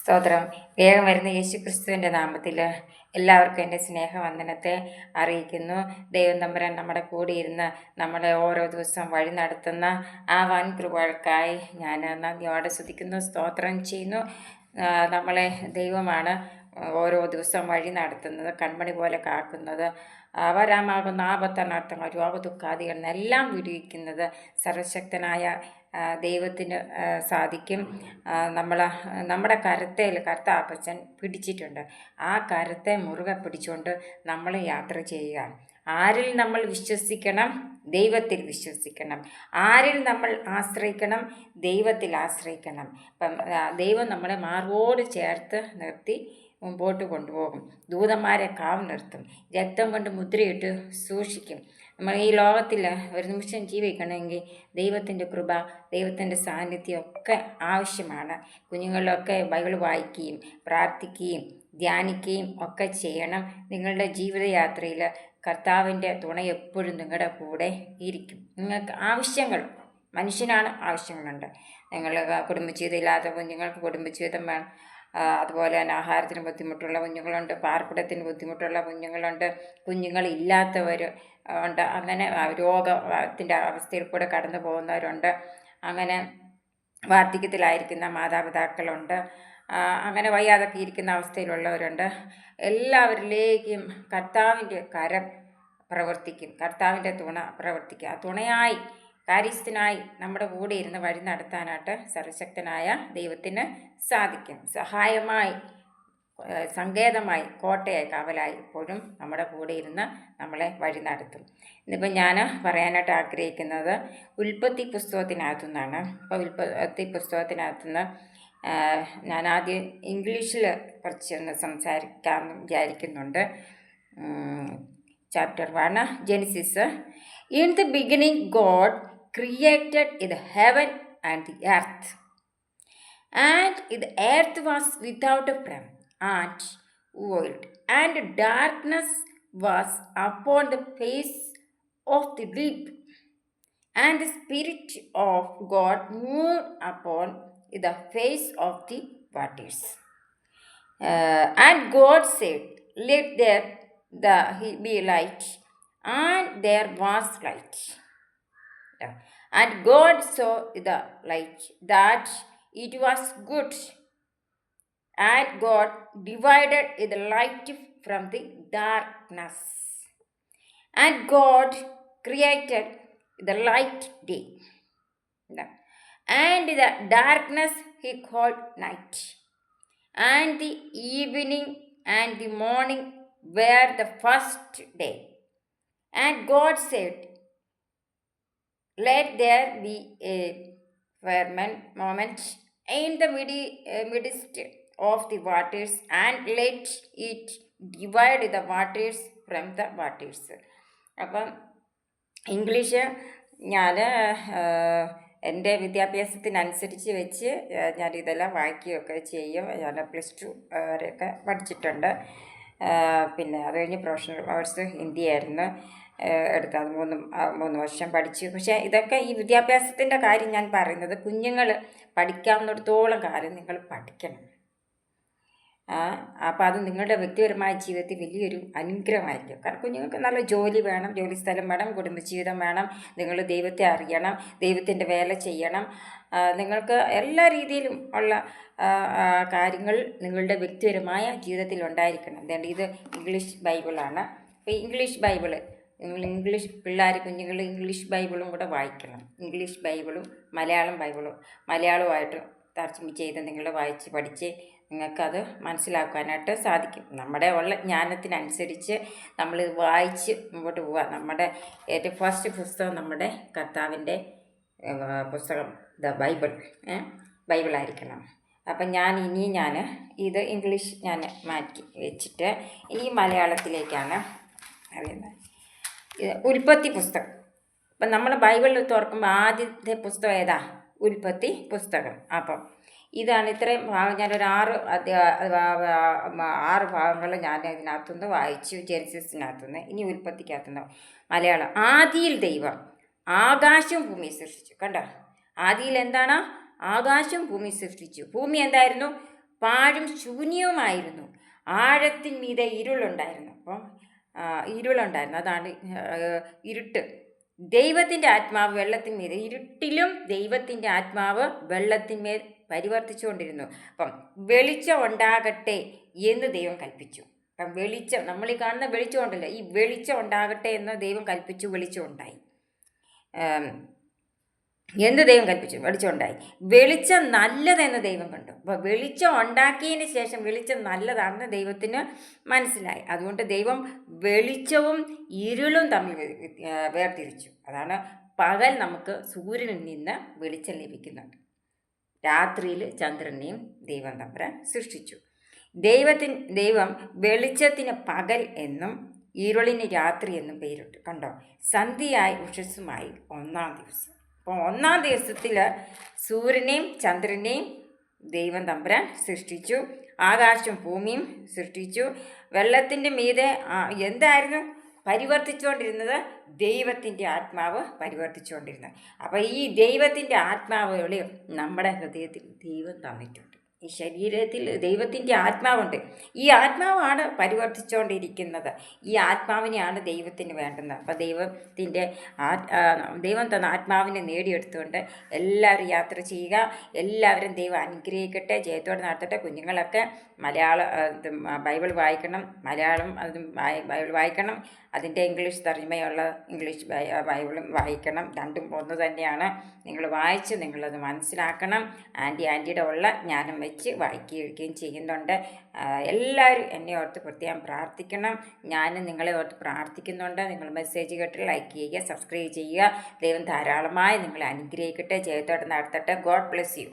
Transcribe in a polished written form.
സ്തോത്രം. വേഗം വരുന്ന യേശു ക്രിസ്തുവിൻ്റെ നാമത്തിൽ എല്ലാവർക്കും എൻ്റെ സ്നേഹവന്ദനത്തെ അറിയിക്കുന്നു. ദൈവം തമ്പുരാൻ നമ്മുടെ കൂടെ ഇരുന്ന് നമ്മളെ ഓരോ ദിവസം വഴി നടത്തുന്ന ആ വൻ കൃപകൾക്കായി ഞാൻ നന്ദിയോടെ സ്തുതിക്കുന്നു, സ്തോത്രം ചെയ്യുന്നു. നമ്മളെ ദൈവമാണ് ഓരോ ദിവസം വഴി നടത്തുന്നത്, കൺമണി പോലെ കാക്കുന്നത്, വരാമാകുന്ന ആപത്തനർത്ഥങ്ങൾ രോഗദുഃഖാദികളെല്ലാം വിടുവിക്കുന്നത് സർവശക്തനായ ദൈവത്തിന് സാധിക്കും. നമ്മുടെ കരത്തേൽ കർത്താപ്പച്ചൻ പിടിച്ചിട്ടുണ്ട്. ആ കരത്തെ മുറുകെ പിടിച്ചുകൊണ്ട് നമ്മൾ യാത്ര ചെയ്യുക. ആരിൽ നമ്മൾ വിശ്വസിക്കണം? ദൈവത്തിൽ വിശ്വസിക്കണം. ആരിൽ നമ്മൾ ആശ്രയിക്കണം? ദൈവത്തിൽ ആശ്രയിക്കണം. അപ്പം ദൈവം നമ്മളെ മാർവോട് ചേർത്ത് നിർത്തി മുമ്പോട്ട് കൊണ്ടുപോകും. ദൂതന്മാരെ കാവ് നിർത്തും. രക്തം കൊണ്ട് മുദ്രയിട്ട് സൂക്ഷിക്കും. നമ്മൾ ഈ ലോകത്തിൽ ഒരു നിമിഷം ജീവിക്കണമെങ്കിൽ ദൈവത്തിൻ്റെ കൃപ, ദൈവത്തിൻ്റെ സാന്നിധ്യം ഒക്കെ ആവശ്യമാണ്. കുഞ്ഞുങ്ങളിലൊക്കെ ബൈബിൾ വായിക്കുകയും പ്രാർത്ഥിക്കുകയും ധ്യാനിക്കുകയും ഒക്കെ ചെയ്യണം. നിങ്ങളുടെ ജീവിതയാത്രയിൽ കർത്താവിൻ്റെ തുണ എപ്പോഴും നിങ്ങളുടെ കൂടെ ഇരിക്കും. നിങ്ങൾക്ക് ആവശ്യങ്ങൾ, മനുഷ്യനാണ് ആവശ്യങ്ങളുണ്ട്. നിങ്ങൾ കുടുംബജീവിതം ഇല്ലാത്ത കുഞ്ഞുങ്ങൾക്ക് കുടുംബജീവിതം വേണം. അതുപോലെ തന്നെ ആഹാരത്തിന് ബുദ്ധിമുട്ടുള്ള കുഞ്ഞുങ്ങളുണ്ട്, പാർപ്പിടത്തിന് ബുദ്ധിമുട്ടുള്ള കുഞ്ഞുങ്ങളുണ്ട്, കുഞ്ഞുങ്ങളില്ലാത്തവർ ഉണ്ട്. അങ്ങനെ രോഗത്തിൻ്റെ അവസ്ഥയിൽ കൂടെ കടന്നു പോകുന്നവരുണ്ട്. അങ്ങനെ വാർദ്ധക്യത്തിലായിരിക്കുന്ന മാതാപിതാക്കളുണ്ട്. അങ്ങനെ വയ്യാതൊക്കെ ഇരിക്കുന്ന അവസ്ഥയിലുള്ളവരുണ്ട്. എല്ലാവരിലേക്കും കർത്താവിൻ്റെ കരം പ്രവർത്തിക്കും, കർത്താവിൻ്റെ തുണ പ്രവർത്തിക്കും. ആ തുണയായി കാര്യസ്ഥനായി നമ്മുടെ കൂടെ ഇരുന്ന് വഴി നടത്താനായിട്ട് സർവശക്തനായ ദൈവത്തിന് സാധിക്കും. സഹായമായി, സങ്കേതമായി, കോട്ടയായി, കാവലായി എപ്പോഴും നമ്മുടെ കൂടെ ഇരുന്ന് നമ്മളെ വഴി നടത്തും. ഇന്നിപ്പോൾ ഞാൻ പറയാനായിട്ട് ആഗ്രഹിക്കുന്നത് ഉൽപ്പത്തി പുസ്തകത്തിനകത്തു നിന്നാണ്. അപ്പോൾ ഉൽപ്പത്തി പുസ്തകത്തിനകത്തുനിന്ന് ഞാൻ ആദ്യം ഇംഗ്ലീഷിൽ കുറച്ചൊന്ന് സംസാരിക്കാമെന്ന് വിചാരിക്കുന്നുണ്ട്. Chapter 1, Genesis. In the beginning, God created the heaven and the earth. And the earth was without a form and void, and darkness was upon the face of the deep. And the Spirit of God moved upon the face of the waters. And God said, "Let there be light," and there was light. And God saw the light, that it was good. And God divided the light from the darkness. And God created the light day, and the darkness He called night. And the evening and the morning were the first day. And God said, "Let there be a firmament in the midst of the waters, and let it divide the waters from the waters." അപ്പം English ഞാൻ എൻ്റെ വിദ്യാഭ്യാസത്തിനനുസരിച്ച് വെച്ച് ഞാനിതെല്ലാം വായിക്കുകയൊക്കെ ചെയ്യും. ഞാൻ +2 വരെയൊക്കെ പഠിച്ചിട്ടുണ്ട്. പിന്നെ അത് കഴിഞ്ഞ് പ്രൊഫഷണൽ കോഴ്സ് ഹിന്ദിയായിരുന്നു എടുത്തത്. 3 വർഷം പഠിച്ചു. പക്ഷേ ഇതൊക്കെ ഈ വിദ്യാഭ്യാസത്തിൻ്റെ കാര്യം ഞാൻ പറയുന്നത്, കുഞ്ഞുങ്ങൾ പഠിക്കാവുന്നിടത്തോളം കാലം നിങ്ങൾ പഠിക്കണം. അപ്പോൾ അത് നിങ്ങളുടെ വ്യക്തിപരമായ ജീവിതത്തിൽ വലിയൊരു അനുഗ്രഹമായിരിക്കും. കാരണം കുഞ്ഞുങ്ങൾക്ക് നല്ല ജോലി വേണം, ജോലി സ്ഥലം വേണം, കുടുംബജീവിതം വേണം, നിങ്ങൾ ദൈവത്തെ അറിയണം, ദൈവത്തിൻ്റെ വേല ചെയ്യണം. നിങ്ങൾക്ക് എല്ലാ രീതിയിലും ഉള്ള കാര്യങ്ങൾ നിങ്ങളുടെ വ്യക്തിപരമായ ജീവിതത്തിൽ ഉണ്ടായിരിക്കണം. അതുകൊണ്ട് ഇത് ഇംഗ്ലീഷ് ബൈബിളാണ്. അപ്പോൾ ഇംഗ്ലീഷ് ബൈബിള് നിങ്ങൾ കുഞ്ഞുങ്ങൾ ഇംഗ്ലീഷ് ബൈബിളും കൂടെ വായിക്കണം. ഇംഗ്ലീഷ് ബൈബിളും മലയാളം ബൈബിളും മലയാളമായിട്ട് തർജ്ജമ ചെയ്ത് നിങ്ങൾ വായിച്ച് പഠിച്ച് നിങ്ങൾക്കത് മനസ്സിലാക്കാനായിട്ട് സാധിക്കും. നമ്മുടെ ഉള്ള ജ്ഞാനത്തിനനുസരിച്ച് നമ്മൾ വായിച്ച് മുമ്പോട്ട് പോവുക. നമ്മുടെ ഏറ്റവും ഫസ്റ്റ് പുസ്തകം നമ്മുടെ കർത്താവിൻ്റെ പുസ്തകം ബൈബിളായിരിക്കണം. അപ്പം ഞാൻ ഇത് ഇംഗ്ലീഷ് ഞാൻ മാറ്റി വെച്ചിട്ട് ഇനി മലയാളത്തിലേക്കാണ് അറിയുന്നത്. ഉൽപ്പത്തി പുസ്തകം. അപ്പം നമ്മൾ ബൈബിളിൽ തുറക്കുമ്പോൾ ആദ്യത്തെ പുസ്തകം ഏതാ? ഉൽപ്പത്തി പുസ്തകം. അപ്പം ഇതാണ് ഇത്രയും ഭാഗം. ഞാനൊരു 6 ഭാഗങ്ങൾ ഞാൻ ഇതിനകത്തുനിന്ന് വായിച്ചു, ജെനസിസിനകത്തുനിന്ന്. ഇനി ഉൽപ്പത്തിക്കകത്തുനിന്ന് മലയാളം. ആദിയിൽ ദൈവം ആകാശവും ഭൂമി സൃഷ്ടിച്ചു. കണ്ടോ? ആദിയിൽ എന്താണ്? ആകാശവും ഭൂമി സൃഷ്ടിച്ചു. ഭൂമി എന്തായിരുന്നു? പാഴും ശൂന്യവുമായിരുന്നു. ആഴത്തിന്മീതെ ഇരുളുണ്ടായിരുന്നു. അപ്പം ഇരുളുണ്ടായിരുന്നു, അതാണ് ഇരുട്ട്. ദൈവത്തിൻ്റെ ആത്മാവ് വെള്ളത്തിന്മീതെ, ഇരുട്ടിലും ദൈവത്തിൻ്റെ ആത്മാവ് വെള്ളത്തിന്മേൽ പരിവർത്തിച്ചുകൊണ്ടിരുന്നു. അപ്പം വെളിച്ചം ഉണ്ടാകട്ടെ എന്ന് ദൈവം കൽപ്പിച്ചു. അപ്പം വെളിച്ചം, നമ്മൾ ഈ കാണുന്ന വെളിച്ചം ഉണ്ടല്ലോ, ഈ വെളിച്ചം ഉണ്ടാകട്ടെ എന്ന് ദൈവം കൽപ്പിച്ചു, വെളിച്ചം ഉണ്ടായി. എന്ത് ദൈവം കൽപ്പിച്ചു? വെളിച്ചം ഉണ്ടായി. വെളിച്ചം നല്ലതെന്ന് ദൈവം കണ്ടു. അപ്പോൾ വെളിച്ചം ഉണ്ടാക്കിയതിന് ശേഷം വെളിച്ചം നല്ലതാണെന്ന് ദൈവത്തിന് മനസ്സിലായി. അതുകൊണ്ട് ദൈവം വെളിച്ചവും ഇരുളും തമ്മിൽ വേർതിരിച്ചു. അതാണ് പകൽ നമുക്ക് സൂര്യനിൽ നിന്ന് വെളിച്ചം ലഭിക്കുന്നുണ്ട്. രാത്രിയിൽ ചന്ദ്രനെയും ദൈവം തമ്പുരാൻ സൃഷ്ടിച്ചു. ദൈവം വെളിച്ചത്തിന് പകൽ എന്നും ഇരുളിന് രാത്രി എന്നും പേരിട്ടു. കണ്ടോ, സന്ധ്യയായി ഉഷസ്സുമായി ഒന്നാം ദിവസം. അപ്പോൾ ഒന്നാം ദിവസത്തിൽ സൂര്യനെയും ചന്ദ്രനെയും ദൈവം തമ്പുരാൻ സൃഷ്ടിച്ചു. ആകാശവും ഭൂമിയും സൃഷ്ടിച്ചു. വെള്ളത്തിൻ്റെ മീതെ എന്തായിരുന്നു പരിവർത്തിച്ചുകൊണ്ടിരുന്നത്? ദൈവത്തിൻ്റെ ആത്മാവ് പരിവർത്തിച്ചുകൊണ്ടിരുന്നത്. അപ്പോൾ ഈ ദൈവത്തിൻ്റെ ആത്മാവുകൾ നമ്മുടെ ഹൃദയത്തിൽ ദൈവം തന്നിട്ടുണ്ട്. ഈ ശരീരത്തിൽ ദൈവത്തിൻ്റെ ആത്മാവുണ്ട്. ഈ ആത്മാവാണ് പരിവർത്തിച്ചുകൊണ്ടിരിക്കുന്നത്. ഈ ആത്മാവിനെയാണ് ദൈവത്തിന് വേണ്ടുന്നത്. അപ്പോൾ ദൈവം തന്ന ആത്മാവിനെ നേടിയെടുത്തുകൊണ്ട് എല്ലാവരും യാത്ര ചെയ്യുക. എല്ലാവരും ദൈവം അനുഗ്രഹിക്കട്ടെ, ജയത്തോടെ നടത്തട്ടെ. കുഞ്ഞുങ്ങളൊക്കെ ബൈബിൾ വായിക്കണം, മലയാളം ബൈബിൾ വായിക്കണം. അതിൻ്റെ ഇംഗ്ലീഷ് തർജ്ജമയുള്ള ഇംഗ്ലീഷ് ബൈബിളും വായിക്കണം. രണ്ടും ഒന്ന് തന്നെയാണ്. നിങ്ങൾ വായിച്ച് നിങ്ങളത് മനസ്സിലാക്കണം. ആൻറ്റിയുടെ ഉള്ള ജ്ഞാനം വെച്ച് വായിക്കുകയും ചെയ്യുന്നുണ്ട്. എല്ലാവരും എന്നെ ഓർത്ത് പ്രത്യേകം പ്രാർത്ഥിക്കണം. ഞാനും നിങ്ങളെ ഓർത്ത് പ്രാർത്ഥിക്കുന്നുണ്ട്. നിങ്ങൾ മെസ്സേജ് കേട്ട് ലൈക്ക് ചെയ്യുക, സബ്സ്ക്രൈബ് ചെയ്യുക. ദൈവം ധാരാളമായി നിങ്ങളെ അനുഗ്രഹിക്കട്ടെ, ജയത്തോടെ നടത്തട്ടെ. God bless you.